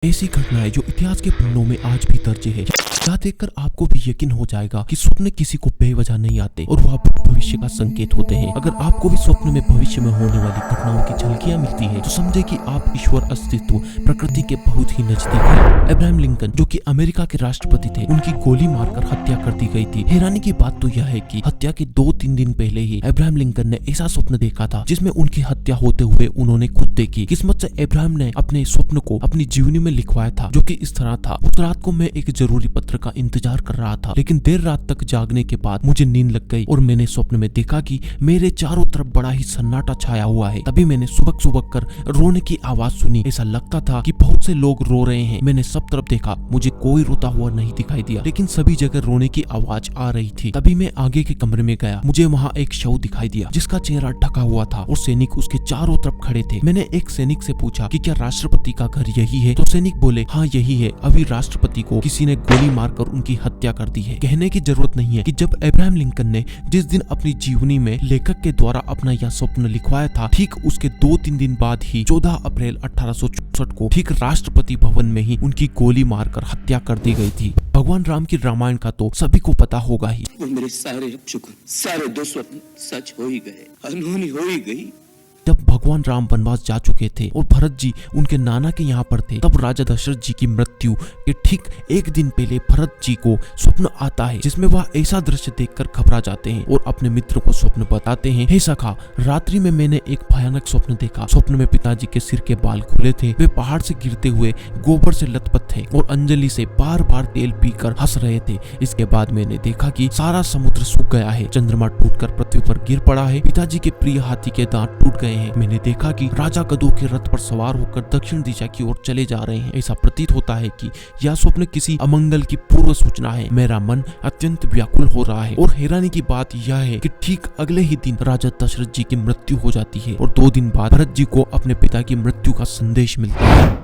ऐसी घटनाएं जो इतिहास के पन्नों में आज भी दर्ज है। यह देखकर आपको भी यकीन हो जाएगा कि स्वप्न किसी को बेवजह नहीं आते और वह भविष्य का संकेत होते हैं। अगर आपको भी स्वप्न में भविष्य में होने वाली घटनाओं की झलकियां मिलती है तो समझे कि आप ईश्वर अस्तित्व प्रकृति के बहुत ही नजदीक है। अब्राहम लिंकन जो कि अमेरिका के राष्ट्रपति थे, उनकी गोली मारकर हत्या कर दी गई थी। हैरानी की बात तो यह है कि हत्या के 2-3 दिन पहले ही अब्राहम लिंकन ने ऐसा स्वप्न देखा था जिसमें उनकी हत्या होते हुए उन्होंने खुद देखी। किस्मत से अब्राहम ने अपने स्वप्न को अपनी जीवनी में लिखवाया था, जो कि इस तरह था। उस रात को मैं एक जरूरी पत्र का इंतजार कर रहा था, लेकिन देर रात तक जागने के बाद मुझे नींद लग गई और मैंने स्वप्न में देखा कि मेरे चारों तरफ बड़ा ही सन्नाटा छाया हुआ है। तभी मैंने सुबक सुबक कर रोने की आवाज सुनी। ऐसा लगता था कि बहुत से लोग रो रहे हैं। मैंने सब तरफ देखा, मुझे कोई रोता हुआ नहीं दिखाई दिया, लेकिन सभी जगह रोने की आवाज आ रही थी। तभी मैं आगे के कमरे में गया। मुझे वहाँ एक शव दिखाई दिया जिसका चेहरा ढका हुआ था और सैनिक उसके चारों तरफ खड़े थे। मैंने एक सैनिक से पूछा कि क्या राष्ट्रपति का घर यही है? तो सैनिक बोले, हाँ यही है। अभी राष्ट्रपति को किसी ने गोली मारकर उनकी हत्या कर दी है। कहने की जरूरत नहीं है कि जब अब्राहम लिंकन ने जिस दिन अपनी जीवनी में लेखक के द्वारा अपना यह स्वप्न लिखवाया था, ठीक उसके 2-3 दिन बाद ही 14 अप्रैल 1864 को ठीक राष्ट्रपति भवन में ही उनकी गोली मारकर हत्या कर दी गई थी। भगवान राम की रामायण का तो सभी को पता होगा ही। वो मेरे सारे सारे दो स्वप्न सच हो ही गए, अनहोनी हो ही गई। जब भगवान राम वनवास जा चुके थे और भरत जी उनके नाना के यहाँ पर थे, तब राजा दशरथ जी की मृत्यु के ठीक एक दिन पहले भरत जी को स्वप्न आता है जिसमें वह ऐसा दृश्य देखकर घबरा जाते हैं और अपने मित्र को स्वप्न बताते हैं। हे सखा, रात्रि में मैंने एक भयानक स्वप्न देखा। स्वप्न में पिताजी के सिर के बाल खुले थे, वे पहाड़ से गिरते हुए गोबर से लथपथ थे और अंजलि से बार बार तेल पीकर हंस रहे थे। इसके बाद मैंने देखा कि सारा समुद्र सूख गया है, चंद्रमा टूटकर पृथ्वी पर गिर पड़ा है, पिताजी के प्रिय हाथी के दांत टूट गए हैं। मैंने देखा कि राजा गधों के रथ पर सवार होकर दक्षिण दिशा की ओर चले जा रहे हैं। ऐसा प्रतीत होता है कि यह स्वप्न किसी अमंगल की पूर्व सूचना है। मेरा मन अत्यंत व्याकुल हो रहा है और हैरानी की बात यह है कि ठीक अगले ही दिन राजा दशरथ जी की मृत्यु हो जाती है और 2 दिन बाद भरत जी को अपने पिता की मृत्यु का संदेश मिलता है।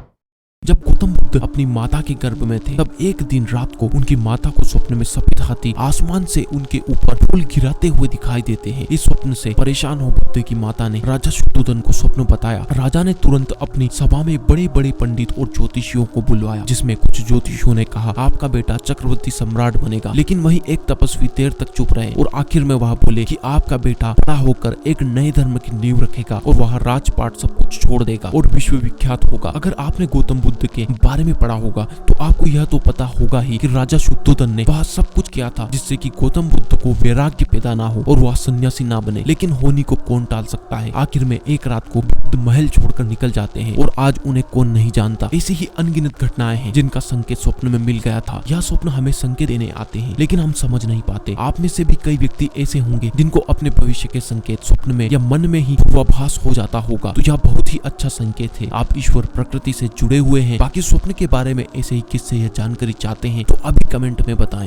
जब गौतम बुद्ध अपनी माता के गर्भ में थे, तब एक दिन रात को उनकी माता को स्वप्न में सफेद हाथी आसमान से उनके ऊपर फूल गिराते हुए दिखाई देते हैं। इस स्वप्न से परेशान हो बुद्ध की माता ने राजा शुद्धोधन को स्वप्न बताया। राजा ने तुरंत अपनी सभा में बड़े बड़े पंडित और ज्योतिषियों को बुलवाया, जिसमें कुछ ज्योतिषियों ने कहा आपका बेटा चक्रवर्ती सम्राट बनेगा, लेकिन वहीं एक तपस्वी देर तक चुप रहे और आखिर में वह बोले कि आपका बेटा बड़ा होकर एक नए धर्म की नींव रखेगा और वह राजपाट सब कुछ छोड़ देगा और विश्वविख्यात होगा। अगर आपने गौतम बुद्ध के बारे में पढ़ा होगा तो आपको यह तो पता होगा ही कि राजा शुद्धोधन ने वह सब कुछ किया था जिससे कि गौतम बुद्ध को वैराग्य पैदा ना हो और वह सन्यासी ना बने, लेकिन होनी को कौन टाल सकता है। आखिर में एक रात को बुद्ध महल छोड़कर निकल जाते हैं और आज उन्हें कौन नहीं जानता। ऐसी ही अनगिनत घटनाएं हैं जिनका संकेत स्वप्न में मिल गया था। यह स्वप्न हमें संकेत देने आते हैं, लेकिन हम समझ नहीं पाते। आप में से भी कई व्यक्ति ऐसे होंगे जिनको अपने भविष्य के संकेत स्वप्न में या मन में ही पूर्वाभास हो जाता होगा, तो यह बहुत ही अच्छा संकेत है। आप ईश्वर प्रकृति से जुड़े हुए हैं। बाकी स्वप्न के बारे में ऐसे ही किससे यह जानकारी चाहते हैं तो अभी कमेंट में बताएं।